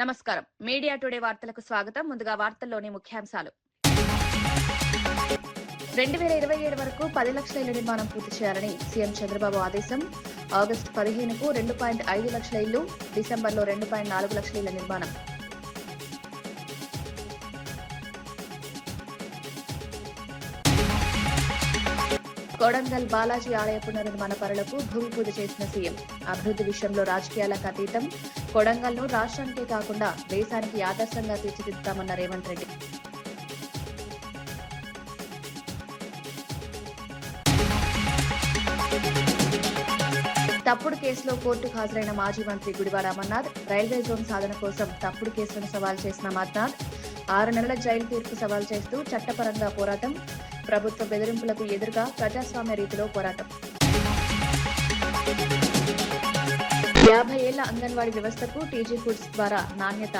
నమస్కారం. Media today వార్తలకు స్వాగతం. ముందుగా వార్తల్లోని ముఖ్యాంశాలు. 2027 వరకు 10 లక్షల ఇళ్ల నిర్మాణం పూర్తి చేయాలని సీఎం చంద్రబాబు ఆదేశం. ఆగస్టు 15కు 2.5 లక్షల ఇళ్లు, డిసెంబర్లో 2.4 లక్షల ఇళ్ల నిర్మాణం. కొడంగల్ బాలాజీ ఆలయ పునర్నిర్మాణ పనులకు భూమి పూజ చేసిన సీఎం. అభివృద్ధి విషయంలో రాజకీయాలకు అతీతం. కొడంగల్ను రాష్ట్రానికే కాకుండా దేశానికి ఆదర్శంగా తీర్చిదిద్దామన్న రేవంత్ రెడ్డి. తప్పుడు కేసులో కోర్టుకు హాజరైన మాజీ మంత్రి గుడివాడ అమర్నాథ్. రైల్వే జోన్ సాధన కోసం తప్పుడు కేసులను సవాల్ చేసిన అమర్నాథ్ 6 నెలల జైలు తీర్పు సవాల్ చేస్తూ చట్టపరంగా పోరాటం. ప్రభుత్వ బెదిరింపులకు ఎదురుగా ప్రజాస్వామ్య రీతిలో పోరాటం. 50 ఏళ్ల అంగన్వాడీ వ్యవస్థకు టీజీ ఫుడ్స్ ద్వారా నాణ్యత.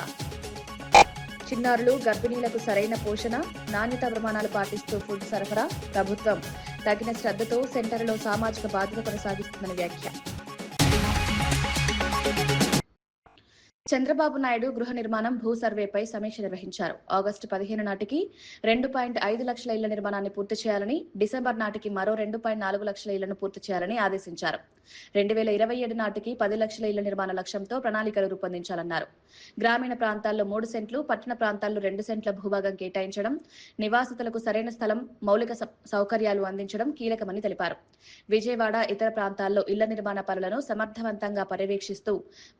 చిన్నారులు, గర్భిణీలకు సరైన పోషణ, నాణ్యత ప్రమాణాలు పాటిస్తూ ఫుడ్ సరఫరా. ప్రభుత్వం తగిన శ్రద్ధతో సెంటర్లో సామాజిక బాధ్యత కొనసాగిస్తుందని వ్యాఖ్య. చంద్రబాబు నాయుడు గృహ నిర్మాణం, భూ సర్వేపై సమీక్ష నిర్వహించారు. ఆగస్టు 15 నాటికి 2.5 లక్షల ఇళ్ల నిర్మాణాన్ని పూర్తి చేయాలని, డిసెంబర్ నాటికి మరో 2.4 లక్షల ఇళ్లను పూర్తి చేయాలని ఆదేశించారు. 2027 నాటికి 10 లక్షల ఇళ్ల నిర్మాణ లక్ష్యంతో ప్రణాళికలు రూపొందించాలన్నారు. గ్రామీణ ప్రాంతాల్లో 3 సెంట్లు, పట్టణ ప్రాంతాల్లో 2 సెంట్ల భూభాగం కేటాయించడం, నివాసితులకు సరైన స్థలం, మౌలిక సౌకర్యాలు అందించడం కీలకమని తెలిపారు. విజయవాడ, ఇతర ప్రాంతాల్లో ఇళ్ల నిర్మాణ పనులను సమర్థవంతంగా పర్యవేక్షిస్తూ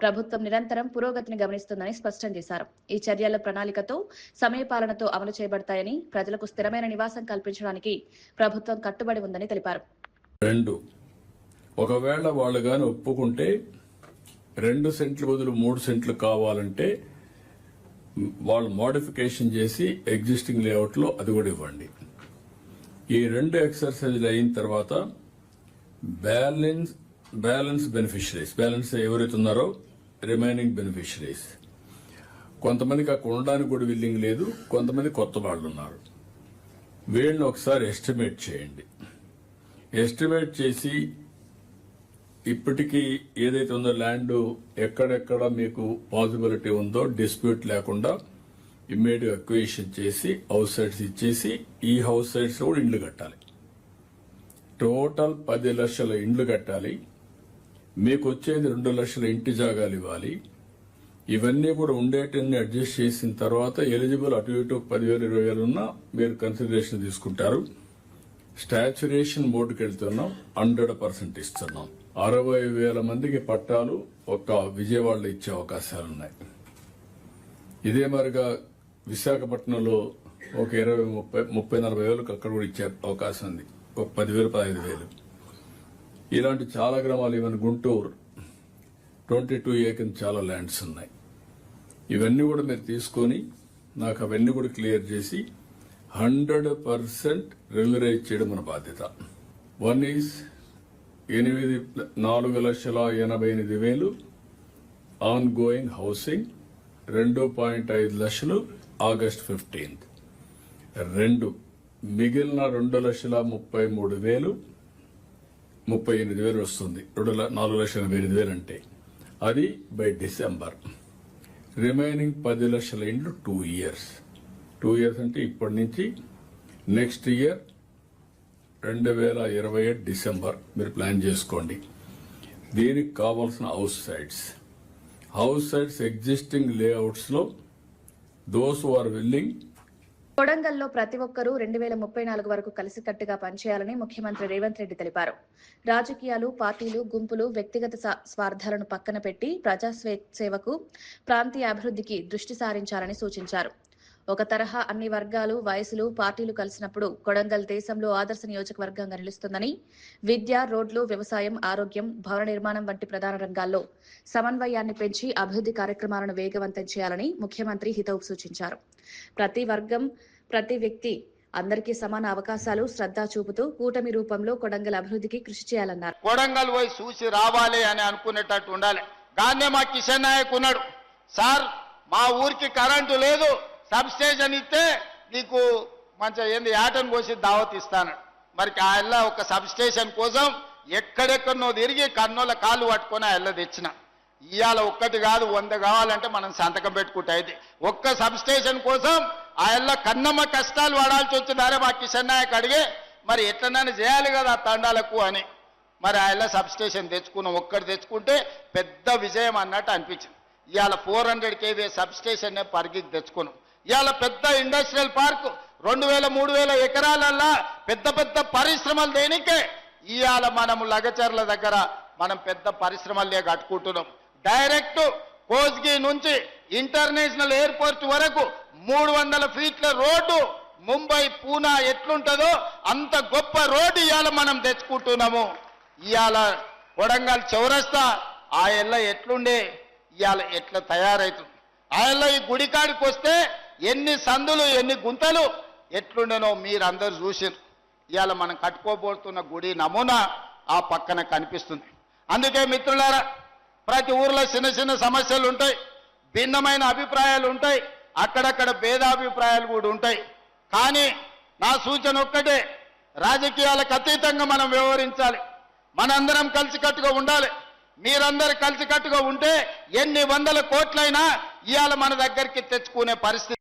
ప్రభుత్వం నిరంతరం పురోగతిని గమనిస్తుందని స్పష్టం చేశారు. ఈ చర్యల ప్రణాళికతో, సమయపాలనతో అమలు చేయబడతాయని, ప్రజలకు స్థిరమైన నివాసం కల్పించడానికి ప్రభుత్వం కట్టుబడి ఉందని తెలిపారు. ఒకవేళ వాళ్ళు గాని ఒప్పుకుంటే 2 సెంట్లు బదులు 3 సెంట్లు కావాలంటే వాళ్ళు మోడిఫికేషన్ చేసి ఎగ్జిస్టింగ్ లేఅవుట్ లో అది కూడా ఇవ్వండి. ఈ 2 ఎక్సర్సైజ్లు అయిన తర్వాత బ్యాలెన్స్ బెనిఫిషరీస్, బ్యాలెన్స్ ఎవరైతే ఉన్నారో రిమైనింగ్ బెనిఫిషరీస్, కొంతమందికి అక్కడ ఉండడానికి కూడా విల్లింగ్ లేదు, కొంతమంది కొత్త వాళ్ళు ఉన్నారు. వీళ్ళని ఒకసారి ఎస్టిమేట్ చేయండి. ఎస్టిమేట్ చేసి ఇప్పటికీ ఏదైతే ఉందో ల్యాండ్ ఎక్కడెక్కడ మీకు పాసిబిలిటీ ఉందో డిస్ప్యూట్ లేకుండా ఇమ్మీడియట్ అక్విజిషన్ చేసి హౌస్ సైట్స్ ఇచ్చేసి ఈ హౌస్ సైట్స్ కూడా ఇండ్లు కట్టాలి. టోటల్ 10 లక్షల ఇండ్లు కట్టాలి. మీకు వచ్చేది 2 లక్షల ఇంటి జాగాలు ఇవ్వాలి. ఇవన్నీ కూడా ఉండేటన్ని అడ్జస్ట్ చేసిన తర్వాత ఎలిజిబుల్ అటు ఇటు 10,000 20,000 ఉన్నా మీరు కన్సిడరేషన్ తీసుకుంటారు. స్టాచ్యురేషన్ బోర్డుకి వెళ్తున్నాం, 100% ఇస్తున్నాం. 60,000 మందికి పట్టాలు ఒక్క విజయవాడలో ఇచ్చే అవకాశాలున్నాయి. ఇదే మరిగా విశాఖపట్నంలో ఒక 20,000-30,000-40,000 వేలకు అక్కడ కూడా ఇచ్చే అవకాశం ఉంది. ఒక 10,000-15,000. ఇలాంటి చాలా గ్రామాలు, ఈవెన్ గుంటూరు 22 ఏకర్ చాలా ల్యాండ్స్ ఉన్నాయి. ఇవన్నీ కూడా మీరు తీసుకొని నాకు అవన్నీ కూడా క్లియర్ చేసి 100% రెగ్యులరైజ్ చేయడం మన బాధ్యత. 1 ఈజ్ 4,88,000 ఆన్ గోయింగ్ హౌసింగ్, 2.5 లక్షలు ఆగస్ట్ 15. 2 మిగిలిన 2,33,000 38,000 వస్తుంది. 4,88,000 అంటే అది బై డిసెంబర్. రిమైనింగ్ 10 లక్షల ఇండ్లు 2 ఇయర్స్. 2 ఇయర్స్ అంటే ఇప్పటి నుంచి నెక్స్ట్ ఇయర్ 2028 డిసెంబర్ మీరు ప్లాన్ చేసుకోండి. దీనికి కావాల్సిన హౌస్ సైట్స్ ఎగ్జిస్టింగ్ లేఅవుట్స్ లో దోస్ హు ఆర్ విల్లింగ్. కొడంగల్లో ప్రతి ఒక్కరూ 2034 వరకు కలిసికట్టుగా పనిచేయాలని ముఖ్యమంత్రి రేవంత్ రెడ్డి తెలిపారు. రాజకీయాలు, పార్టీలు, గుంపులు, వ్యక్తిగత స్వార్థాలను పక్కన పెట్టి ప్రజాసేవకు, ప్రాంతీయ అభివృద్ధికి దృష్టి సారించాలని సూచించారు. ఒక తరహా అన్ని వర్గాలు, వయసులు, పార్టీలు కలిసినప్పుడు కొడంగల్ దేశంలో ఆదర్శ నియోజకవర్గంగా నిలుస్తుందని, విద్య, రోడ్లు, వ్యవసాయం, ఆరోగ్యం, భవన నిర్మాణం వంటి ప్రధాన రంగాల్లో సమన్వయాన్ని పెంచి అభివృద్ధి కార్యక్రమాలను వేగవంతం చేయాలని ముఖ్యమంత్రి హితవు సూచించారు. ప్రతి వర్గం, ప్రతి వ్యక్తి అందరికీ సమాన అవకాశాలు, శ్రద్ధ చూపుతూ కూటమి రూపంలో కొడంగల్ అభివృద్ధికి కృషి చేయాలన్నారు. కొడంగల్ పోయి చూసి రావాలి అని అనుకునేటట్టు ఉండాలి. గానే మా కిషన్ నాయక్ ఉన్నాడు, సార్ మా ఊరికి కరెంటు లేదు, సబ్ స్టేషన్ ఇస్తే నీకు మంచిగా ఏంది యాటను కోసి దావత్ ఇస్తాను. మరి ఆ ఎల్ల ఒక సబ్ స్టేషన్ కోసం ఎక్కడెక్కడనో తిరిగి కన్నోళ్ళ కాళ్ళు పట్టుకొని ఆ ఎల్ల తెచ్చిన. ఇవాళ ఒక్కటి కాదు 100 కావాలంటే మనం సంతకం పెట్టుకుంటే అయితే ఒక్క సబ్ స్టేషన్ కోసం ఆయన కన్నమ్మ కష్టాలు పడాల్సి వచ్చిందారే మా కిషన్ నాయక్ అడిగే మరి ఎట్లనైనా చేయాలి కదా ఆ తండాలకు అని మరి ఆయన సబ్ స్టేషన్ తెచ్చుకున్నాం. ఒక్కటి తెచ్చుకుంటే పెద్ద విజయం అన్నట్టు అనిపించింది. ఇవాళ 400 kV సబ్ స్టేషన్ పరిగికి తెచ్చుకున్నాం. ఇవాళ పెద్ద ఇండస్ట్రియల్ పార్క్ 2000-3000 ఎకరాలల్లా పెద్ద పెద్ద పరిశ్రమలు దేనికే ఇవాళ మనము లగచర్ల దగ్గర మనం పెద్ద పరిశ్రమలే కట్టుకుంటున్నాం. డైరెక్ట్ కోస్గి నుంచి ఇంటర్నేషనల్ ఎయిర్పోర్ట్ వరకు 300 ఫీట్ల రోడ్డు ముంబై పూనా ఎట్లుంటుందో అంత గొప్ప రోడ్డు ఇవాళ మనం తెచ్చుకుంటున్నాము. ఇవాళ కొడంగల్ చౌరస్తా ఆ ఎల్ల ఎట్లుండే ఇవాళ ఎట్లా తయారవుతుంది. ఆ ఎల్ల ఈ గుడికాడికి వస్తే ఎన్ని సందులు ఎన్ని గుంతలు ఎట్లుండేనో మీరందరూ చూసారు. ఇవాళ మనం కట్టుకోబోతున్న గుడి నమూనా ఆ పక్కన కనిపిస్తుంది. అందుకే మిత్రులారా ప్రతి ఊర్లో చిన్న చిన్న సమస్యలు ఉంటాయి, భిన్నమైన అభిప్రాయాలు ఉంటాయి, అక్కడక్కడ భేదాభిప్రాయాలు కూడా ఉంటాయి. కానీ నా సూచన ఒక్కటే, రాజకీయాలకు అతీతంగా మనం వ్యవహరించాలి. మనందరం కలిసికట్టుగా ఉండాలి. మీరందరూ కలిసికట్టుగా ఉంటే ఎన్ని వందల కోట్లైనా ఇవాళ మన దగ్గరికి తెచ్చుకునే పరిస్థితి.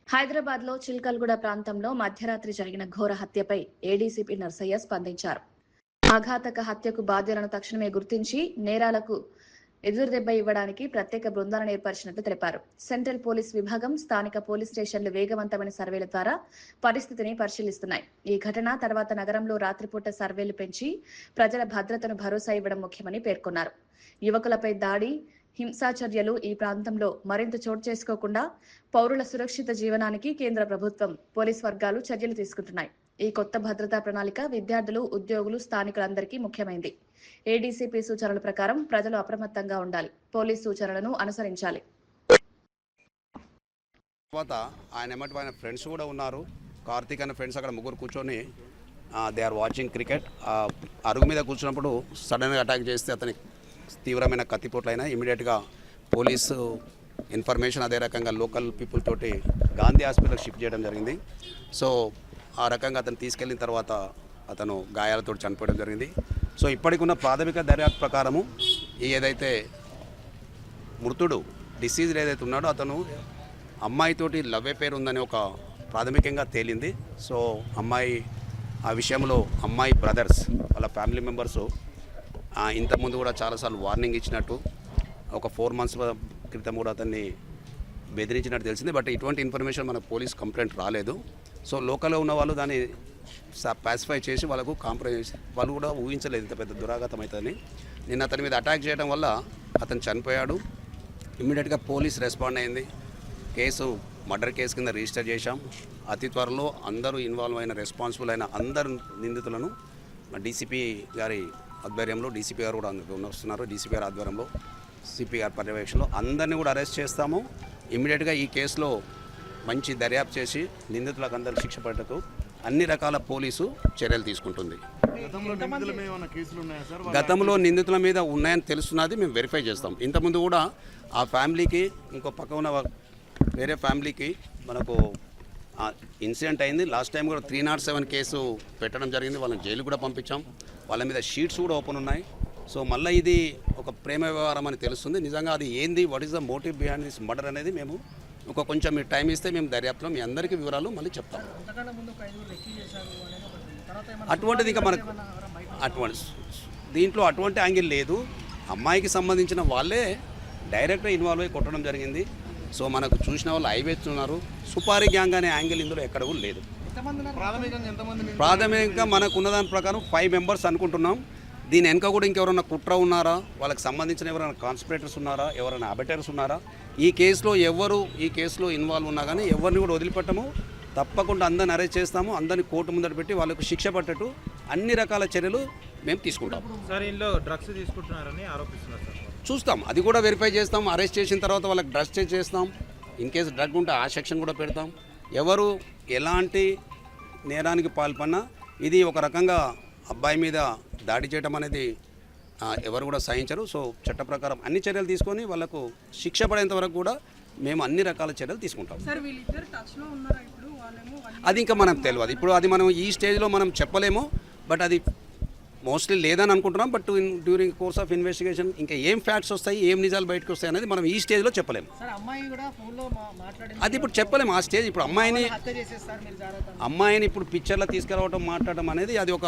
హైదరాబాద్ లో చిల్కల్గూడ ప్రాంతంలో మధ్యరాత్రి జరిగిన ఘోర హత్యపై ఏడీసీపీ నర్సయ్య స్పందించారు. ఆఘాతక హత్యకు బాధ్యులను తక్షణమే గుర్తించి నేరాలకు ఎదురుదెబ్బ ఇవ్వడానికి ప్రత్యేక బృందాలను ఏర్పరిచినట్లు తెలిపారు. సెంట్రల్ పోలీస్ విభాగం, స్థానిక పోలీస్ స్టేషన్లు వేగవంతమైన సర్వేల ద్వారా పరిస్థితిని పరిశీలిస్తున్నాయి. ఈ ఘటన తర్వాత నగరంలో రాత్రిపూట సర్వేలు పెంచి ప్రజల భద్రతను భరోసా ఇవ్వడం ముఖ్యమని పేర్కొన్నారు. యువకులపై దాడి, హింసాచర్యలు ఈ ప్రాంతంలో మరింత చోటు చేసుకోకుండా పౌరుల సురక్షిత జీవనానికి కేంద్ర ప్రభుత్వం, పోలీస్ వర్గాలు చర్యలు తీసుకుంటున్నాయి. ఈ కొత్త భద్రతా ప్రణాళిక విద్యార్థులు, ఉద్యోగులు, స్థానికులందరికీ ముఖ్యమైంది. ఏడీసీపీ సూచనల ప్రకారం ప్రజలు అప్రమత్తంగా ఉండాలి, పోలీస్ సూచనలను అనుసరించాలి. తర్వాత ఆయన ఫ్రెండ్స్ కూడా ఉన్నారు. కార్తీక్ అనే ఫ్రెండ్స్ అక్కడ ముగ్గురు కూర్చొని దే ఆర్ వాచింగ్ క్రికెట్. అరుగు మీద కూర్చున్నప్పుడు సడన్గా అటాక్ చేస్తే అతనికి తీవ్రమైన కత్తిపోట్లైనా ఇమీడియట్గా పోలీసు ఇన్ఫర్మేషన్ అదే రకంగా లోకల్ పీపుల్ తోటి గాంధీ హాస్పిటల్కి షిఫ్ట్ చేయడం జరిగింది. సో ఆ రకంగా అతను తీసుకెళ్ళిన తర్వాత అతను గాయాలతో చనిపోవడం జరిగింది. సో ఇప్పటికున్న ప్రాథమిక దర్యాప్తు ప్రకారము ఏదైతే మృతుడు డిసీజ్డ్ ఏదైతే ఉన్నాడో అతను అమ్మాయితోటి లవ్ అఫేర్ ఉందని ఒక ప్రాథమికంగా తేలింది. సో అమ్మాయి ఆ విషయంలో అమ్మాయి బ్రదర్స్ వాళ్ళ ఫ్యామిలీ మెంబర్సు ఇంతకుముందు కూడా చాలాసార్లు వార్నింగ్ ఇచ్చినట్టు, ఒక 4 months క్రితం కూడా అతన్ని బెదిరించినట్టు తెలిసింది. బట్ ఇటువంటి ఇన్ఫర్మేషన్ మనకు పోలీస్ కంప్లైంట్ రాలేదు. సో లోకల్లో ఉన్న వాళ్ళు దాన్ని పాసిఫై చేసి వాళ్ళకు కాంప్రమైజ్, వాళ్ళు కూడా ఊహించలేదు ఇంత పెద్ద దురాఘాతం అవుతుందని. నిన్న అతని మీద అటాక్ చేయడం వల్ల అతను చనిపోయాడు. ఇమ్మీడియట్గా పోలీస్ రెస్పాండ్ అయింది. కేసు మర్డర్ కేసు కింద రిజిస్టర్ చేశాం. అతి త్వరలో అందరూ ఇన్వాల్వ్ అయిన రెస్పాన్సిబుల్ అయిన అందరు నిందితులను డీసీపీ గారి ఆధ్వర్యంలో, డీసీపీ గారు కూడా వస్తున్నారు, డీసీపీ గారి ఆధ్వర్యంలో, సిపి గారి పర్యవేక్షణలో అందరినీ కూడా అరెస్ట్ చేస్తాము. ఇమ్మీడియట్గా ఈ కేసులో మంచి దర్యాప్తు చేసి నిందితులకు అందరూ శిక్ష పడటకు అన్ని రకాల పోలీసు చర్యలు తీసుకుంటుంది. గతంలో నిందితుల మీద ఉన్నాయని తెలుస్తున్నది, మేము వెరిఫై చేస్తాం. ఇంతకుముందు కూడా ఆ ఫ్యామిలీకి, ఇంకో పక్క ఉన్న వేరే ఫ్యామిలీకి మనకు ఇన్సిడెంట్ అయింది. లాస్ట్ టైం కూడా 307 కేసు పెట్టడం జరిగింది. వాళ్ళని జైలు కూడా పంపించాం. వాళ్ళ మీద షీట్స్ కూడా ఓపెన్ ఉన్నాయి. సో మళ్ళీ ఇది ఒక ప్రేమ వ్యవహారం అని తెలుస్తుంది. నిజంగా అది ఏంది, what is the motive behind this murder అనేది మేము కొంచెం మీరు టైం ఇస్తే మేము దర్యాప్తులో మీ అందరికీ వివరాలు మళ్ళీ చెప్తాం. అటువంటిది ఇంకా మనకు దీంట్లో అటువంటి యాంగిల్ లేదు. అమ్మాయికి సంబంధించిన వాళ్ళే డైరెక్ట్గా ఇన్వాల్వ్ అయ్యి కొట్టడం జరిగింది. సో మనకు చూసిన వాళ్ళు ఐవేస్తున్నారు. సుపారీ గ్యాంగ్ అనే యాంగిల్ ఇందులో ఎక్కడ కూడా లేదు. ప్రాథమికంగా మనకు ఉన్నదాని ప్రకారం 5 members అనుకుంటున్నాం. దీని వెనక కూడా ఇంకెవరైనా కుట్ర ఉన్నారా, వాళ్ళకి సంబంధించిన ఎవరైనా కాన్స్పిరేటర్స్ ఉన్నారా, ఎవరైనా అబెటర్స్ ఉన్నారా, ఈ కేసులో ఇన్వాల్వ్ ఉన్నా కానీ ఎవరిని కూడా వదిలిపెట్టము. తప్పకుండా అందరిని అరెస్ట్ చేస్తాము. అందరిని కోర్టు ముందట పెట్టి వాళ్ళకు శిక్ష పట్టేట్టు అన్ని రకాల చర్యలు మేము తీసుకుంటాం. సార్ ఇందులో డ్రగ్స్ తీసుకుంటున్నారని ఆరోపిస్తున్నారు సార్. చూస్తాం, అది కూడా వెరిఫై చేస్తాం. అరెస్ట్ చేసిన తర్వాత వాళ్ళకి డ్రగ్స్ టెస్ట్ చేస్తాం. ఇన్ కేసు డ్రగ్ ఉంటే ఆ సెక్షన్ కూడా పెడతాం. ఎవరు ఎలాంటి నేరానికి పాల్పడినా ఇది ఒక రకంగా అబ్బాయి మీద దాడి చేయడం అనేది ఎవరు కూడా సహించరు. సో చట్ట ప్రకారం అన్ని చర్యలు తీసుకొని వాళ్ళకు శిక్ష పడేంత వరకు కూడా మేము అన్ని రకాల చర్యలు తీసుకుంటాం. అది ఇంకా మనకు తెలియదు. ఇప్పుడు అది మనం ఈ స్టేజ్లో మనం చెప్పలేము. బట్ అది మోస్ట్లీ లేదని అనుకుంటున్నాం. But during course of investigation ఇంకా ఏం ఫ్యాక్ట్స్ వస్తాయి, ఏం నిజాలు బయటకు వస్తాయి అనేది మనం ఈ స్టేజ్లో చెప్పలేము. అది ఇప్పుడు చెప్పలేము ఆ స్టేజ్. ఇప్పుడు అమ్మాయిని ఇప్పుడు పిక్చర్లో తీసుకురావడం మాట్లాడడం అనేది అది ఒక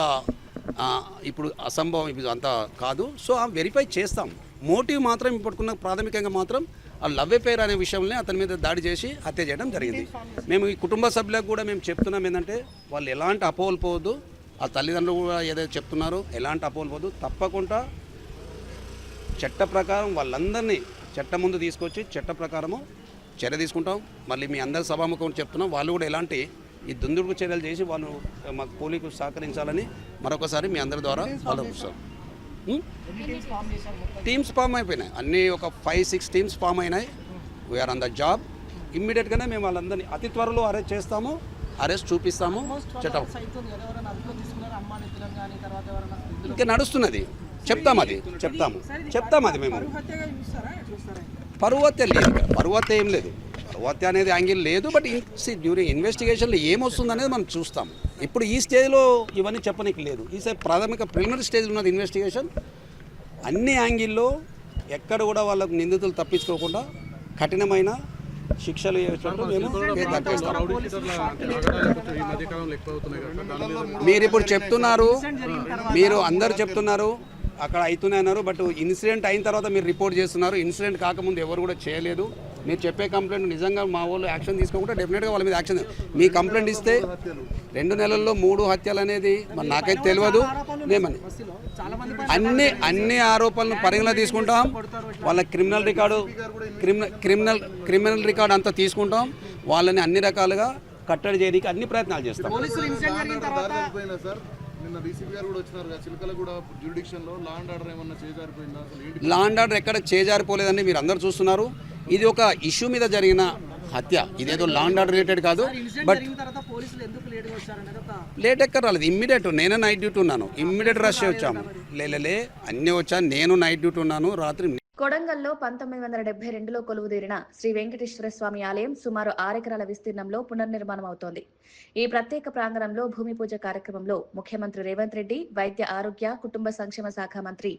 ఇప్పుడు అసంభవం, ఇప్పుడు అంతా కాదు. సో వెరిఫై చేస్తాం. మోటివ్ మాత్రం ఇప్పటికున్న ప్రాథమికంగా మాత్రం ఆ లవ్ అఫేర్ అనే విషయంలో అతని మీద దాడి చేసి హత్య చేయడం జరిగింది. మేము ఈ కుటుంబ సభ్యులకు కూడా మేము చెప్తున్నాం ఏంటంటే వాళ్ళు ఎలాంటి అపోహలు పోవద్దు. ఆ తల్లిదండ్రులు కూడా ఏదైతే చెప్తున్నారో ఎలాంటి అపోహలు పోవద్దు. తప్పకుండా చట్ట ప్రకారం వాళ్ళందరినీ చట్టం ముందు తీసుకొచ్చి చట్ట ప్రకారము చర్య తీసుకుంటాం. మళ్ళీ మీ అందరి సభాముఖం చెప్తున్నాం, వాళ్ళు కూడా ఎలాంటి ఈ దుందుడుకు చర్యలు చేసి వాళ్ళు మాకు పోలీసుకు సహకరించాలని మరొకసారి మీ అందరి ద్వారా ఆలోచిస్తాం. టీమ్స్ ఫామ్ అయిపోయినాయి, అన్నీ ఒక 5-6 టీమ్స్ ఫామ్ అయినాయి. We're on the job. ఇమ్మీడియట్గానే మేము వాళ్ళందరినీ అతి త్వరలో అరెస్ట్ చేస్తాము, అరెస్ట్ చూపిస్తాము. చట్టం ఇంకా నడుస్తున్నది, చెప్తాం అది మేము. పరువు హత్య లేదు, పరువు హత్య ఏం లేదు, పరువు హత్య అనేది యాంగిల్ లేదు. బట్ డ్యూరింగ్ ఇన్వెస్టిగేషన్లో ఏమొస్తుంది అనేది మనం చూస్తాం. ఇప్పుడు ఈ స్టేజ్లో ఇవన్నీ చెప్పనీకి లేదు. ఈ ప్రాథమిక ప్రిలిమినరీ స్టేజ్లో ఉన్నది ఇన్వెస్టిగేషన్. అన్ని యాంగిల్లో ఎక్కడ కూడా వాళ్ళకు నిందితులు తప్పించుకోకుండా కఠినమైన శిక్షలు వేసినట్టు మేము దక్కిస్తాం. మీరు ఇప్పుడు చెప్తున్నారు, మీరు అందరు చెప్తున్నారు అక్కడ అవుతున్నాయి అన్నారు. బట్ ఇన్సిడెంట్ అయిన తర్వాత మీరు రిపోర్ట్ చేస్తున్నారు. ఇన్సిడెంట్ కాకముందు ఎవరు కూడా చేయలేదు. మీరు చెప్పే కంప్లైంట్ నిజంగా మా వాళ్ళు యాక్షన్ తీసుకోకుండా డెఫినెట్గా వాళ్ళ మీద యాక్షన్. మీ కంప్లైంట్ ఇస్తే 2 నెలల్లో 3 హత్యలు అనేది మరి నాకైతే తెలియదు. మేమని అన్ని ఆరోపణలను పరిగణలో తీసుకుంటాం. వాళ్ళ క్రిమినల్ రికార్డు అంతా తీసుకుంటాం. వాళ్ళని అన్ని రకాలుగా కట్టడి చేయడానికి అన్ని ప్రయత్నాలు చేస్తాం. లా అండ్ ఆర్డర్ ఎక్కడ చేజారిపోలేదని మీరు అందరూ చూస్తున్నారు. ఇది ఒక ఇష్యూ మీద జరిగిన హత్య, ఇదేదో లా అండ్ ఆర్డర్ రిలేటెడ్ కాదు. బట్ లేట్ ఎక్కడ రాలేదు, ఇమ్మీడియట్. నేనే నైట్ డ్యూటీ ఉన్నాను, ఇమ్మీడియట్ రష్ వచ్చాము. లే అన్నీ వచ్చాను, నేను నైట్ డ్యూటీ ఉన్నాను రాత్రి. కొడంగల్లో 1972లో కొలువుదీరిన శ్రీ వెంకటేశ్వర స్వామి ఆలయం సుమారు 6 ఎకరాల విస్తీర్ణంలో పునర్నిర్మాణం అవుతోంది. ఈ ప్రత్యేక ప్రాంగణంలో భూమి పూజ కార్యక్రమంలో ముఖ్యమంత్రి రేవంత్ రెడ్డి, వైద్య ఆరోగ్య కుటుంబ సంక్షేమ శాఖ మంత్రి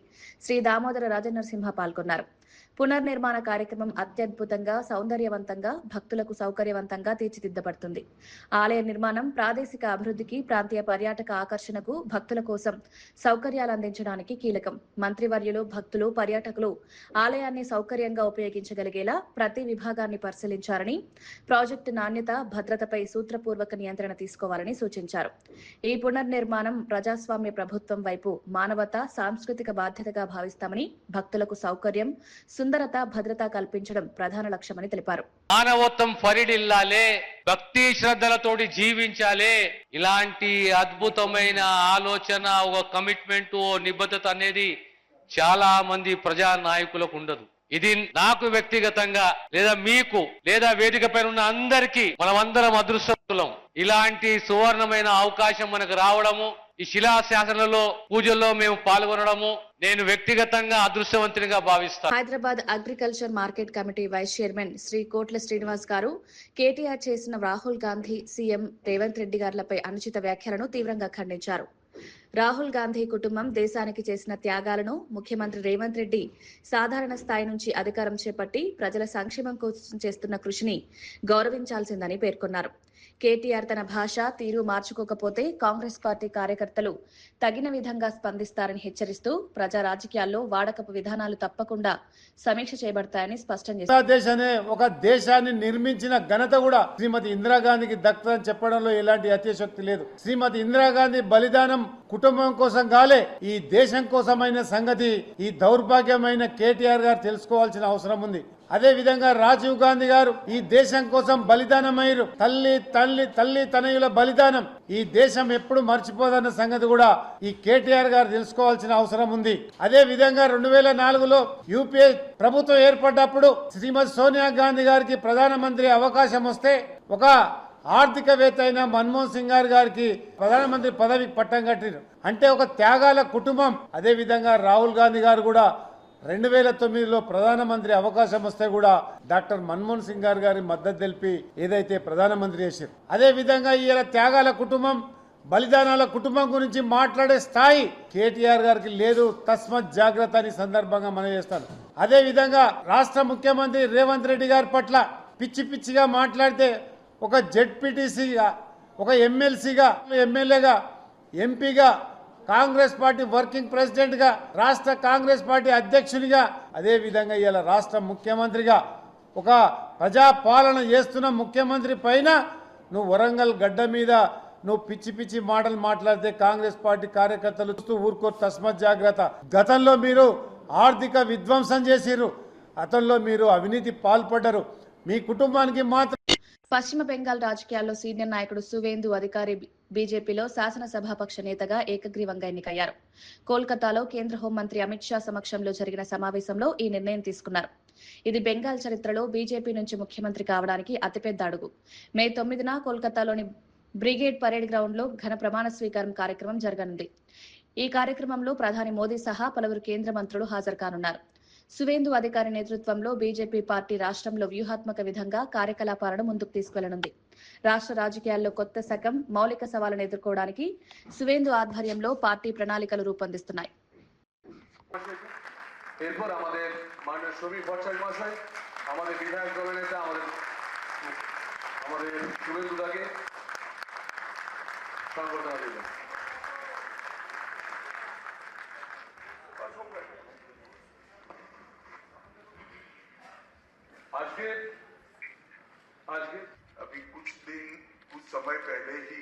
శ్రీ దామోదర రాజనరసింహ పాల్గొన్నారు. పునర్నిర్మాణ కార్యక్రమం అత్యద్భుతంగా, సౌందర్యవంతంగా, భక్తులకు సౌకర్యవంతంగా తీర్చిదిద్దబడుతుంది. ఆలయ నిర్మాణం ప్రాదేశిక అభివృద్ధికి, ప్రాంతీయ పర్యాటక ఆకర్షణకు, భక్తుల కోసం సౌకర్యాలు అందించడానికి కీలకం. మంత్రివర్యులు, భక్తులు, పర్యాటకులు ఆలయాన్ని సౌకర్యంగా ఉపయోగించగలిగేలా ప్రతి విభాగాన్ని పరిశీలించారని, ప్రాజెక్టు నాణ్యత, భద్రతపై సూత్రపూర్వక నియంత్రణ తీసుకోవాలని సూచించారు. ఈ పునర్నిర్మాణం ప్రజాస్వామ్య ప్రభుత్వం వైపు మానవత, సాంస్కృతిక బాధ్యతగా భావిస్తామని, భక్తులకు సౌకర్యం, సుందరత, భద్రత కల్పించడం ప్రధాన లక్ష్యమని తెలిపారు. మానవత్వం ఫరిడిల్లాలే, భక్తి శ్రద్ధలతోటి జీవించాలి. ఇలాంటి అద్భుతమైన ఆలోచన, ఒక కమిట్మెంట్, ఓ నిబద్ధత అనేది చాలా మంది ప్రజా నాయకులకు ఉండదు. ఇది నాకు వ్యక్తిగతంగా, లేదా మీకు, లేదా వేదిక పైన ఉన్న అందరికీ మనమందరం అదృష్టవంతులం. ఇలాంటి సువర్ణమైన అవకాశం మనకు రావడము, ఈ శిలాశాసనంలో పూజల్లో మేము పాల్గొనడము నేను వ్యక్తిగతంగా అదృష్టవంతునిగా భావిస్తాను. Hyderabad agriculture market committee vice chairman Shri Kotla Srinivas గారు కేటీఆర్ చేసిన రాహుల్ గాంధీ, సీఎం రేవంత్ రెడ్డి గారులపై అనుచిత వ్యాఖ్యలను తీవ్రంగా ఖండించారు. రాహుల్ గాంధీ కుటుంబం దేశానికి చేసిన త్యాగాలను, ముఖ్యమంత్రి రేవంత్ రెడ్డి సాధారణ స్థాయి నుంచి అధికారం చేపట్టి ప్రజల సంక్షేమం కోసం చేస్తున్న కృషిని గౌరవించాల్సిందని పేర్కొన్నారు. కేటీఆర్ తన భాష, తీరు మార్చుకోకపోతే కాంగ్రెస్ పార్టీ కార్యకర్తలు తగిన విధంగా స్పందిస్తారని హెచ్చరిస్తూ ప్రజా రాజకీయాల్లో వాడకపు విధానాలు తప్పకుండా సమీక్ష చేయబడతాయని స్పష్టం చేశారు. ఒక దేశాన్ని నిర్మించిన ఘనత కూడా శ్రీమతి ఇందిరాగాంధీకి దక్కుతుందని చెప్పడంలో ఎలాంటి అతిశయోక్తి లేదు. శ్రీమతి ఇందిరాగాంధీ బలిదానం కుటుంబం కోసం కాలే, ఈ దేశం కోసమైన సంగతి ఈ దౌర్భాగ్యమైన కేటీఆర్ గారు తెలుసుకోవాల్సిన అవసరం ఉంది. అదే విధంగా రాజీవ్ గాంధీ గారు ఈ దేశం కోసం బలిదానమయ్యారు. తల్లి తనయుల బలిదానం ఈ దేశం ఎప్పుడు మర్చిపోదన్న సంగతి కూడా ఈ కేటీఆర్ గారు తెలుసుకోవాల్సిన అవసరం ఉంది. అదే విధంగా 2004లో యూపీఏ ప్రభుత్వం ఏర్పడ్డప్పుడు శ్రీమతి సోనియా గాంధీ గారికి ప్రధానమంత్రి అవకాశం వస్తే ఒక ఆర్థికవేత్త అయిన మన్మోహన్ సింగ్ గారికి ప్రధానమంత్రి పదవికి పట్టం కట్టారు. అంటే ఒక త్యాగాల కుటుంబం. అదే విధంగా రాహుల్ గాంధీ గారు కూడా 2009లో ప్రధానమంత్రి అవకాశం వస్తే కూడా డాక్టర్ మన్మోహన్ సింగ్ గారి మద్దతు తెలిపి ఏదైతే ప్రధానమంత్రి చేశారు. అదే విధంగా ఈయన త్యాగాల కుటుంబం బలిదానాల కుటుంబం గురించి మాట్లాడే స్థాయి కేటీఆర్ గారికి లేదు. తస్మత్ జాగ్రత్త అని సందర్భంగా మనం చేస్తాను. అదే విధంగా రాష్ట్ర ముఖ్యమంత్రి రేవంత్ రెడ్డి గారి పట్ల పిచ్చి పిచ్చిగా మాట్లాడితే ఒక జెడ్పీటీసీగా, ఒక ఎమ్మెల్సీగా, ఎమ్మెల్యేగా, ఎంపీగా, కాంగ్రెస్ పార్టీ వర్కింగ్ ప్రెసిడెంట్గా, రాష్ట్ర కాంగ్రెస్ పార్టీ అధ్యక్షునిగా, అదే విధంగా ఇలా రాష్ట్ర ముఖ్యమంత్రిగా ఒక ప్రజాపాలన చేస్తున్న ముఖ్యమంత్రి పైన నువ్వు వరంగల్ గడ్డ మీద నువ్వు పిచ్చి పిచ్చి మాటలు మాట్లాడితే కాంగ్రెస్ పార్టీ కార్యకర్తలు ఊరుకో. తస్మత్ జాగ్రత్త. గతంలో మీరు ఆర్థిక విధ్వంసం చేసిర్రు, గతంలో మీరు అవినీతి పాల్పడ్డారు. మీ కుటుంబానికి మాత్రం పశ్చిమ బెంగాల్ రాజకీయాల్లో సీనియర్ నాయకుడు సువేందు అధికారి బీజేపీలో శాసనసభాపక్ష నేతగా ఏకగ్రీవంగా ఎన్నికయ్యారు. కోల్కతాలో కేంద్ర హోంమంత్రి అమిత్ షా సమక్షంలో జరిగిన సమావేశంలో ఈ నిర్ణయం తీసుకున్నారు. ఇది బెంగాల్ చరిత్రలో బీజేపీ నుంచి ముఖ్యమంత్రి కావడానికి అతిపెద్ద అడుగు. మే 9న కోల్కతాలోని బ్రిగేడ్ పరేడ్ గ్రౌండ్ లో ఘన ప్రమాణ స్వీకారం కార్యక్రమం జరగనుంది. ఈ కార్యక్రమంలో ప్రధాని మోదీ సహా పలువురు కేంద్ర మంత్రులు హాజరు కానున్నారు. సువేందు అధికారి నేతృత్వంలో బీజేపీ పార్టీ రాష్ట్రంలో వ్యూహాత్మక విధంగా కార్యకలాపాలను ముందుకు తీసుకెళ్లనుంది. రాష్ట్ర రాజకీయాల్లో కొత్త శకం, మౌలిక సవాళ్లను ఎదుర్కోవడానికి సువేందు ఆధ్వర్యంలో పార్టీ ప్రణాళికలు రూపొందిస్తున్నాయి. এরপর আমাদের মাননীয় শ্রমিক ভট্টাচার্য মহাশয়, আমাদের বিধায়ক দলের নেতা আমাদের শুভেন্দুদাকে সংবর্ধনা দেবেন। আজকে अभी कुछ समय पहले ही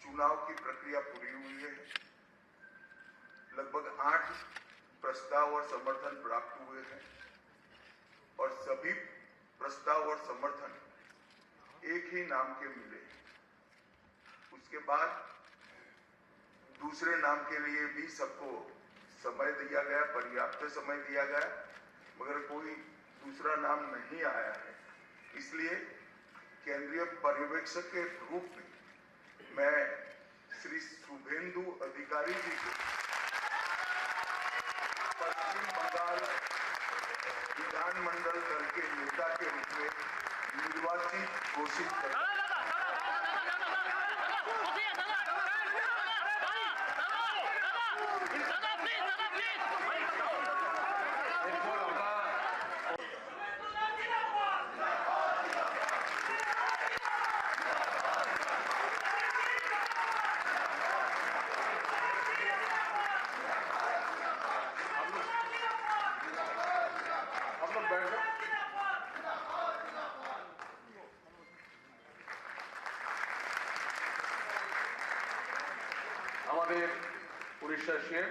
चुनाव की प्रक्रिया पूरी हुई है। लगभग 8 प्रस्ताव और समर्थन प्राप्त हुए हैं और सभी प्रस्ताव और समर्थन एक ही नाम के मिले। उसके बाद दूसरे नाम के लिए भी सबको समय दिया गया, पर्याप्त समय दिया गया, मगर कोई दूसरा नाम नहीं आया है। इसलिए केंद्रीय पर्यवेक्षक के रूप में मैं श्री शुभेंदु अधिकारी जी को पश्चिम बंगाल विधानमंडल दल के नेता के रूप में निर्वाचित घोषित करता हूं। আমাদের উড়িষ্যার সিএম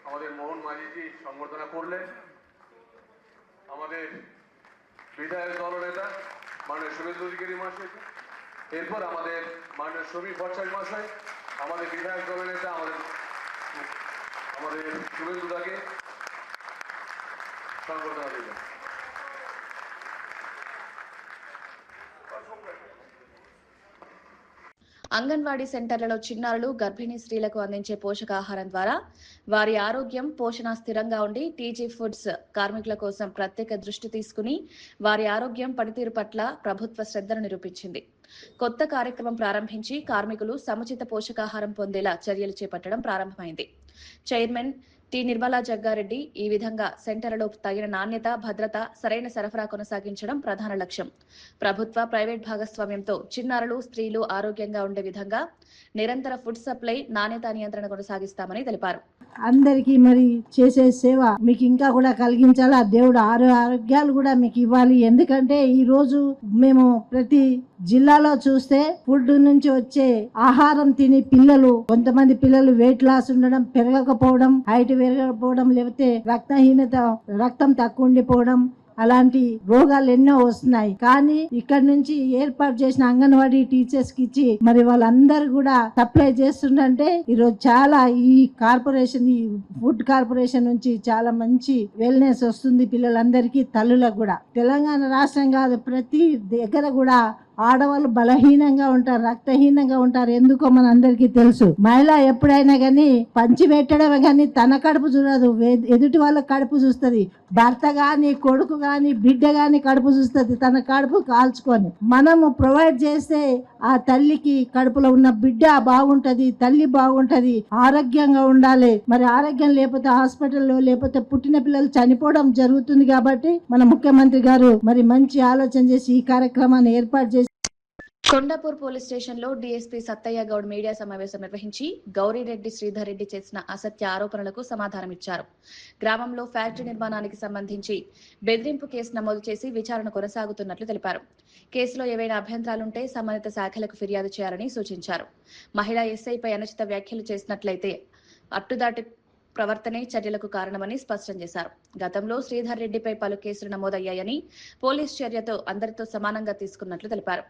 আমাদের মোহন মাঝিজি সংবর্ধনা করলেন। আমাদের বিধায়ক দলনেতা মাননীয় শুভেন্দু অধিকারী মহাশয়কে, এরপর আমাদের মাননীয় শ্রমিক ভট্টাচার্য মহাশয়, আমাদের বিধায়ক দলনেতা আমাদের শুভেন্দুদাকে সংবর্ধনা দেবেন। అంగన్వాడీ సెంటర్లలో చిన్నారులు, గర్భిణీ స్త్రీలకు అందించే పోషకాహారం ద్వారా వారి ఆరోగ్యం, పోషణ స్థిరంగా ఉండి టీజీ ఫుడ్స్ కార్మికుల కోసం ప్రత్యేక దృష్టి తీసుకుని వారి ఆరోగ్యం, పనితీరు పట్ల ప్రభుత్వ శ్రద్ధను నిరూపించింది. కొత్త కార్యక్రమం ప్రారంభించి కార్మికులు సముచిత పోషకాహారం పొందేలా చర్యలు చేపట్టడం ప్రారంభమైంది. చైర్మన్ టి నిర్మలా జగ్గారెడ్డి ఈ విధంగా సెంటర్లలో తగిన నాణ్యత, భద్రత, సరైన సరఫరా కొనసాగించడం ప్రధాన లక్ష్యం. ప్రభుత్వ, ప్రైవేట్ భాగస్వామ్యంతో చిన్నారులు, స్త్రీలు ఆరోగ్యంగా ఉండే విధంగా నిరంతర ఫుడ్ సప్లై, నాణ్యత నియంత్రణ కొనసాగిస్తామని తెలిపారు. అందరికీ మరి చేసే సేవ మీకు ఇంకా కూడా కలిగించాలి. ఆ దేవుడు ఆరోగ్యాలు కూడా మీకు ఇవ్వాలి. ఎందుకంటే ఈ రోజు మేము ప్రతి జిల్లాలో చూస్తే ఫుడ్ నుంచి వచ్చే ఆహారం తిని కొంతమంది పిల్లలు వెయిట్ లాస్ ఉండడం, పెరగకపోవడం, హైట్ పెరగకపోవడం, లేకపోతే రక్తహీనత, రక్తం తక్కువ ఉండిపోవడం, అలాంటి రోగాలు ఎన్నో వస్తున్నాయి. కానీ ఇక్కడ నుంచి ఏర్పాటు చేసిన అంగన్వాడీ టీచర్స్ కి ఇచ్చి మరి వాళ్ళందరూ కూడా సప్లై చేస్తుంటే ఈరోజు చాలా ఈ కార్పొరేషన్, ఈ ఫుడ్ కార్పొరేషన్ నుంచి చాలా మంచి వెల్నెస్ వస్తుంది పిల్లలందరికీ, తల్లులకు కూడా. తెలంగాణ రాష్ట్రం కాదు, ప్రతి దగ్గర కూడా ఆడవాళ్ళు బలహీనంగా ఉంటారు, రక్తహీనంగా ఉంటారు. ఎందుకో మన అందరికీ తెలుసు. మహిళ ఎప్పుడైనా కానీ పంచి పెట్టడమే కానీ తన కడుపు చూడదు, ఎదుటి వాళ్ళ కడుపు చూస్తుంది. భర్త గాని, కొడుకు గాని, బిడ్డ గాని కడుపు చూస్తుంది, తన కడుపు కాల్చుకొని. మనము ప్రొవైడ్ చేస్తే ఆ తల్లికి కడుపులో ఉన్న బిడ్డ బాగుంటది, తల్లి బాగుంటది, ఆరోగ్యంగా ఉండాలి. మరి ఆరోగ్యం లేకపోతే హాస్పిటల్లో లేకపోతే పుట్టిన పిల్లలు చనిపోవడం జరుగుతుంది. కాబట్టి మన ముఖ్యమంత్రి గారు మరి మంచి ఆలోచన చేసి ఈ కార్యక్రమాన్ని ఏర్పాటు చేసి కొండాపూర్ పోలీస్ స్టేషన్లో డీఎస్పీ సత్తయ్య గౌడ్ మీడియా సమావేశం నిర్వహించి గౌరీరెడ్డి శ్రీధర్ రెడ్డి చేసిన అసత్య ఆరోపణలకు సమాధానమిచ్చారు. గ్రామంలో ఫ్యాక్టరీ నిర్మాణానికి సంబంధించి బెదిరింపు కేసు నమోదు చేసి విచారణ కొనసాగుతున్నట్లు తెలిపారు. కేసులో ఏవైనా అభ్యంతరాలుంటే సంబంధిత శాఖలకు ఫిర్యాదు చేయాలని సూచించారు. మహిళా ఎస్ఐపై అనుచిత వ్యాఖ్యలు చేసినట్లయితే అట్టుదాటి ప్రవర్తనే చర్యలకు కారణమని స్పష్టం చేశారు. గతంలో శ్రీధర్ రెడ్డిపై పలు కేసులు నమోదయ్యాయని, పోలీస్ చర్యతో అందరితో సమానంగా తీసుకున్నట్లు తెలిపారు.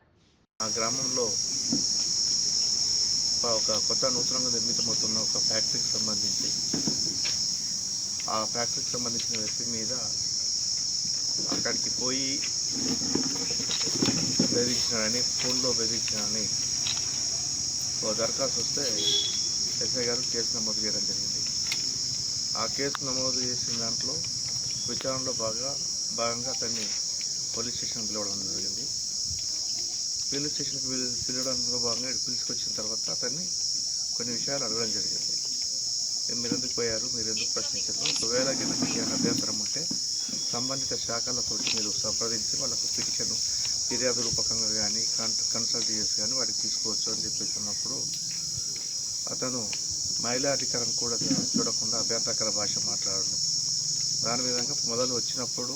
ఆ గ్రామంలో ఒక కొత్త నూతనంగా నిర్మితమవుతున్న ఒక ఫ్యాక్టరీకి సంబంధించి ఆ ఫ్యాక్టరీకి సంబంధించిన వ్యక్తి మీద అక్కడికి పోయి బెదిరించినాడని, ఫోన్లో బెదిరించినాడని ఒక దరఖాస్తు వస్తే ఎస్ఐ గారు కేసు నమోదు చేయడం జరిగింది. ఆ కేసు నమోదు చేసిన దాంట్లో విచారణలో భాగంగా అతన్ని పోలీస్ స్టేషన్కి పిలవడం జరిగింది. పోలీస్ స్టేషన్కి పిలవడంలో భాగంగా పిలుచుకొచ్చిన తర్వాత అతన్ని కొన్ని విషయాలు అడగడం జరిగింది. మీరు ఎందుకు పోయారు, మీరు ఎందుకు ప్రశ్నించారు, ఒకవేళ మీకు ఏమైనా అభ్యంతరం ఉంటే సంబంధిత శాఖలతో మీరు సంప్రదించి వాళ్ళకు పిటిషన్ ఫిర్యాదు రూపకంగా కానీ కన్సల్ట్ చేసి కానీ వాటికి తీసుకోవచ్చు అని చెప్పేసి ఉన్నప్పుడు అతను మహిళా అధికారం కూడా చూడకుండా అభ్యంతరకర భాష మాట్లాడడం. దాని విధంగా మొదలు వచ్చినప్పుడు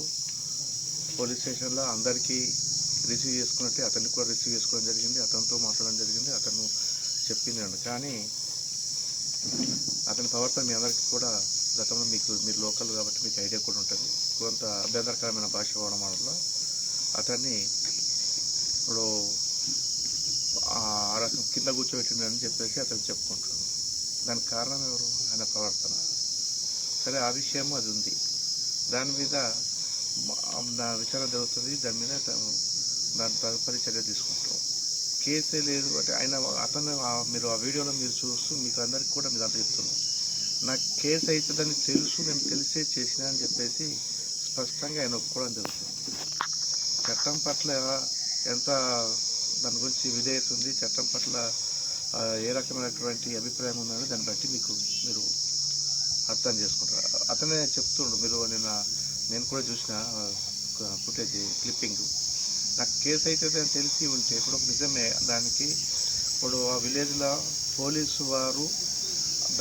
పోలీస్ స్టేషన్లో అందరికీ రిసీవ్ చేసుకున్నట్టే అతన్ని కూడా రిసీవ్ చేసుకోవడం జరిగింది, అతనితో మాట్లాడడం జరిగింది. అతను చెప్పింది కానీ అతని ప్రవర్తన మీ అందరికీ కూడా గతంలో మీరు లోకల్ కాబట్టి మీకు ఐడియా కూడా ఉంటుంది. కొంత అభ్యంతరకరమైన భాష వాడడం వల్ల అతన్ని ఇప్పుడు ఆ రకం కింద కూర్చోబెట్టిందని చెప్పేసి అతను చెప్పుకుంటున్నాడు. దానికి కారణం ఎవరు? ఆయన ప్రవర్తన. సరే, ఆ విషయం అది ఉంది. దాని మీద విచారణ జరుగుతుంది. దాని మీద దాని తదుపరి చర్య తీసుకుంటాం. కేసే లేదు అంటే అతను మీరు ఆ వీడియోలో మీరు చూస్తూ మీకు అందరికీ కూడా మీరు అంతా చెప్తున్నారు. నాకు కేసు అవుతుందని తెలుసు, నేను తెలిసే చేసినా అని చెప్పేసి స్పష్టంగా ఆయన ఒప్పుకోవడం జరుగుతుంది. చట్టం పట్ల ఎంత దాని గురించి విధేయత ఉంది, చట్టం పట్ల ఏ రకమైనటువంటి అభిప్రాయం ఉందని దాన్ని బట్టి మీరు అర్థం చేసుకుంటారు. అతనే చెప్తుండ్రు, మీరు నేను కూడా చూసిన ఫుటేజ్ క్లిప్పింగ్. నాకు కేసు అవుతుంది అని తెలిసి ఉంటే ఇప్పుడు నిజమే. దానికి ఇప్పుడు ఆ విలేజ్లో పోలీసు వారు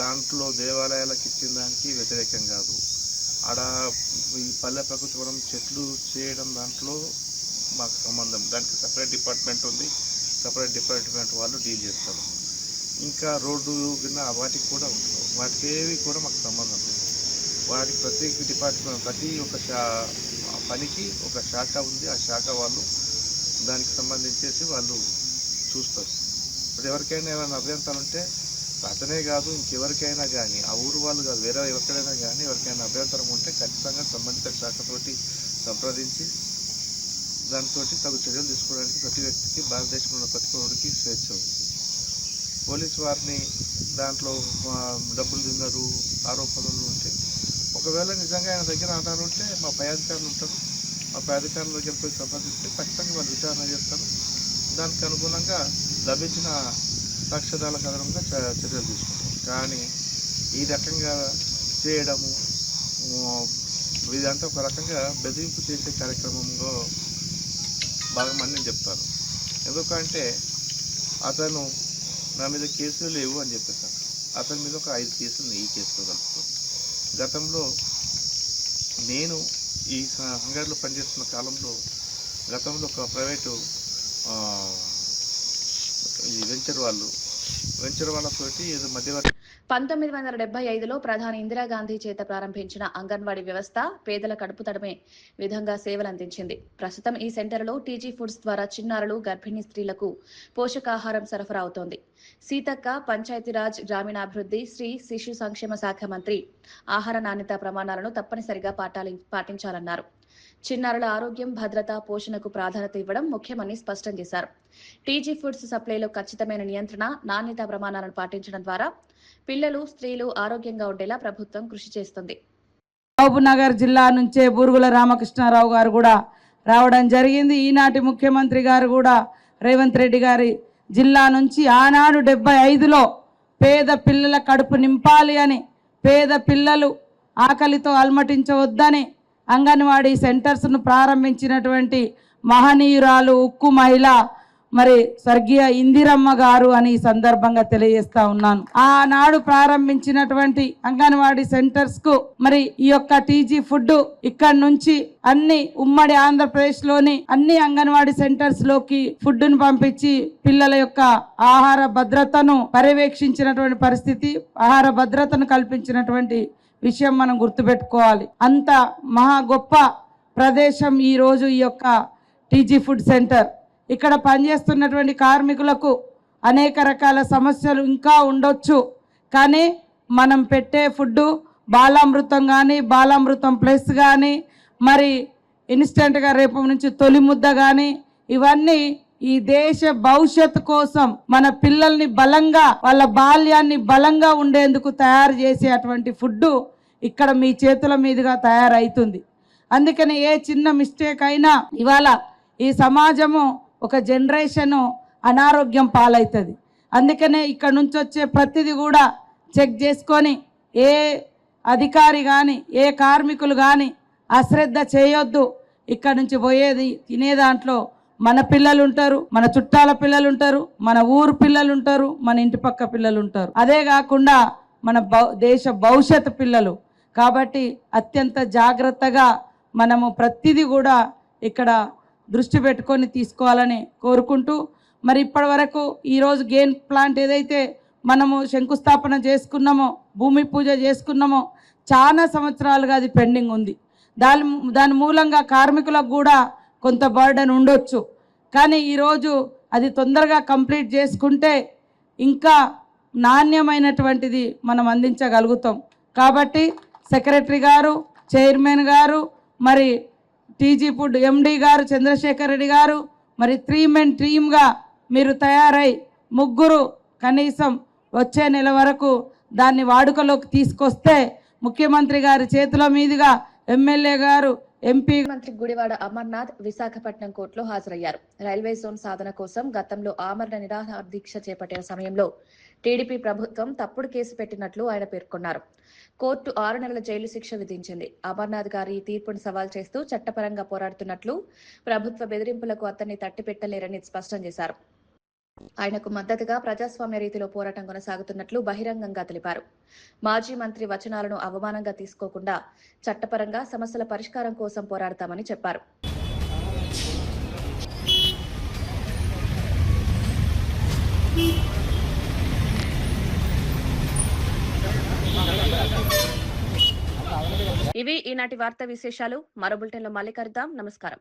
దాంట్లో దేవాలయాలకు ఇచ్చిన దానికి వ్యతిరేకం కాదు. ఆడ ఈ పల్లె ప్రకృతి వనం చెట్లు చేయడం దాంట్లో మాకు సంబంధం. దానికి సపరేట్ డిపార్ట్మెంట్ ఉంది, సపరేట్ డిపార్ట్మెంట్ వాళ్ళు డీల్ చేస్తారు. ఇంకా రోడ్డు కింద వాటికి కూడా ఉంటారు. వాటికి ఏవి కూడా మాకు సంబంధం లేదు. వాటికి ప్రతి డిపార్ట్మెంట్ ప్రతి ఒక్క పనికి ఒక శాఖ ఉంది. ఆ శాఖ వాళ్ళు దానికి సంబంధించేసి వాళ్ళు చూస్తారు. ఇప్పుడు ఎవరికైనా ఏమైనా అభ్యంతరం ఉంటే అతనే కాదు ఇంకెవరికైనా కానీ, ఆ ఊరు వాళ్ళు కాదు వేరే ఎవరికైనా కానీ ఎవరికైనా అభ్యంతరం ఉంటే ఖచ్చితంగా సంబంధిత శాఖతోటి సంప్రదించి దాంతో తగు చర్యలు తీసుకోవడానికి ప్రతి వ్యక్తికి, భారతదేశంలో ఉన్న ప్రతి పౌరుడికి స్వేచ్ఛ ఉంది. పోలీసు వారిని దాంట్లో డబ్బులు తిన్నారు ఆరోపణలు ఉంటే, ఒకవేళ నిజంగా ఆయన దగ్గర ఆధారం ఉంటే మా పై అధికారులు ఉంటారు, మా పై అధికారుల దగ్గర పోయి సంప్రదిస్తే ఖచ్చితంగా వాళ్ళు విచారణ చేస్తారు. దానికి అనుగుణంగా లభించిన సాక్ష్యాధారాలకు ఆధారంగా చర్యలు తీసుకుంటాం. కానీ ఈ రకంగా చేయడము ఇదంతా ఒక రకంగా బెదిరింపు చేసే కార్యక్రమంలో భాగమని నేను చెప్తాను. ఎందుకంటే అతను నా మీద కేసులు లేవు అని చెప్పేసాను. అతని మీద ఒక 5 కేసులు ఈ కేసులో కలుపుతాను. గతంలో నేను ఈ హంగర్లో పనిచేస్తున్న కాలంలో గతంలో ఒక ప్రైవేటు ఈ వెంచర్ వాళ్ళతోటి ఏదో మధ్యవర్తి 1975లో ప్రధాని ఇందిరాగాంధీ చేత ప్రారంభించిన అంగన్వాడీ వ్యవస్థ పేదల కడుపు తడమే విధంగా సేవలందించింది. ప్రస్తుతం ఈ సెంటర్లో టీజీ ఫుడ్స్ ద్వారా చిన్నారులు, గర్భిణీ స్త్రీలకు పోషకాహారం సరఫరా అవుతోంది. సీతక్క పంచాయతీరాజ్, గ్రామీణాభివృద్ధి, స్త్రీ శిశు సంక్షేమ శాఖ మంత్రి ఆహార నాణ్యత ప్రమాణాలను తప్పనిసరిగా పాటించాలన్నారు. చిన్నారుల ఆరోగ్యం, భద్రత, పోషణకు ప్రాధాన్యత ఇవ్వడం ముఖ్యమని స్పష్టం చేశారు. టీజీ ఫుడ్స్ సప్లైలో ఖచ్చితమైన నియంత్రణ, నాణ్యతా ప్రమాణాలను పాటించడం ద్వారా పిల్లలు, స్త్రీలు ఆరోగ్యంగా ఉండేలా ప్రభుత్వం కృషి చేస్తుంది. మహబూబ్నగర్ జిల్లా నుంచే బూరుగుల రామకృష్ణారావు గారు కూడా రావడం జరిగింది. ఈనాటి ముఖ్యమంత్రి గారు కూడా రేవంత్ రెడ్డి గారి జిల్లా నుంచి ఆనాడు 75లో పేద పిల్లల కడుపు నింపాలి అని, పేద పిల్లలు ఆకలితో అల్మటించవద్దని అంగన్వాడీ సెంటర్స్ను ప్రారంభించినటువంటి మహనీయురాలు, ఉక్కు మహిళ మరి స్వర్గీయ ఇందిరమ్మ గారు అని ఈ సందర్భంగా తెలియజేస్తా ఉన్నాను. ఆనాడు ప్రారంభించినటువంటి అంగన్వాడీ సెంటర్స్ కు మరి ఈ యొక్క టీజీ ఫుడ్ ఇక్కడ నుంచి అన్ని ఉమ్మడి ఆంధ్రప్రదేశ్ లోని అన్ని అంగన్వాడీ సెంటర్స్ లోకి ఫుడ్ ను పంపించి పిల్లల యొక్క ఆహార భద్రతను పర్యవేక్షించినటువంటి పరిస్థితి, ఆహార భద్రతను కల్పించినటువంటి విషయం మనం గుర్తుపెట్టుకోవాలి. అంత మహా గొప్ప ప్రదేశం ఈ రోజు ఈ యొక్క టీజీ ఫుడ్ సెంటర్. ఇక్కడ పనిచేస్తున్నటువంటి కార్మికులకు అనేక రకాల సమస్యలు ఇంకా ఉండొచ్చు, కానీ మనం పెట్టే ఫుడ్ బాలామృతం కానీ, బాలామృతం ప్లస్ కానీ, మరి ఇన్స్టెంట్గా రేపు నుంచి తొలి ముద్ద కానీ, ఇవన్నీ ఈ దేశ భవిష్యత్తు కోసం మన పిల్లల్ని బలంగా, వాళ్ళ బాల్యాన్ని బలంగా ఉండేందుకు తయారు చేసేటువంటి ఫుడ్ ఇక్కడ మీ చేతుల మీదుగా తయారవుతుంది. అందుకని ఏ చిన్న మిస్టేక్ అయినా ఇవాళ ఈ సమాజము ఒక జనరేషను అనారోగ్యం పాలవుతుంది. అందుకనే ఇక్కడ నుంచి వచ్చే ప్రతిదీ కూడా చెక్ చేసుకొని ఏ అధికారి కానీ, ఏ కార్మికులు కానీ అశ్రద్ధ చేయొద్దు. ఇక్కడ నుంచి పోయేది తినే దాంట్లో మన పిల్లలు ఉంటారు, మన చుట్టాల పిల్లలు ఉంటారు, మన ఊరు పిల్లలు ఉంటారు, మన ఇంటి పక్క పిల్లలు ఉంటారు. అదే కాకుండా మన దేశ భవిష్యత్తు పిల్లలు. కాబట్టి అత్యంత జాగ్రత్తగా మనము ప్రతిదీ కూడా ఇక్కడ దృష్టి పెట్టుకొని తీసుకోవాలని కోరుకుంటూ, మరి ఇప్పటి వరకు ఈరోజు గెయిన్ ప్లాంట్ ఏదైతే మనము శంకుస్థాపన చేసుకున్నామో, భూమి పూజ చేసుకున్నామో, చాలా సంవత్సరాలుగా అది పెండింగ్ ఉంది. దాని మూలంగా కార్మికులకు కూడా కొంత బర్డెన్ ఉండొచ్చు. కానీ ఈరోజు అది తొందరగా కంప్లీట్ చేసుకుంటే ఇంకా నాణ్యమైనటువంటిది మనం అందించగలుగుతాం. కాబట్టి సెక్రటరీ గారు, చైర్మన్ గారు, మరి టీజీ ఫుడ్ ఎండి గారు చంద్రశేఖర్ రెడ్డి గారు, మరి 3 మెన్ టీమ్గా మీరు తయారై ముగ్గురు కనీసం వచ్చే నెల వరకు దాన్ని వాడుకలోకి తీసుకొస్తే ముఖ్యమంత్రి గారి చేతుల మీదుగా ఎమ్మెల్యే గారు, ఎంపీ మంత్రి గుడివాడ అమర్నాథ్ విశాఖపట్నం కోర్టులో హాజరయ్యారు. రైల్వే జోన్ సాధన కోసం గతంలో ఆమరణ నిరాహార దీక్ష చేపట్టిన సమయంలో టీడీపీ ప్రభుత్వం తప్పుడు కేసు పెట్టినట్లు ఆయన పేర్కొన్నారు. కోర్టు 6 నెలల జైలు శిక్ష విధించింది. అమర్నాథ్ గారి ఈ తీర్పును సవాల్ చేస్తూ చట్టపరంగా పోరాడుతున్నట్లు, ప్రభుత్వ బెదిరింపులకు అతన్ని తట్టిపెట్టలేరని స్పష్టం చేశారు. ఆయనకు మద్దతుగా ప్రజాస్వామ్య రీతిలో పోరాటం కొనసాగుతున్నట్లు బహిరంగంగా తెలిపారు. మాజీ మంత్రి వచనాలను అవమానంగా తీసుకోకుండా చట్టపరంగా సమస్యల పరిష్కారం కోసం పోరాడతామని చెప్పారు. ఇవి ఈనాటి వార్తా విశేషాలు. మరో బులెటిన్లో మళ్ళీ కలుద్దాం. నమస్కారం.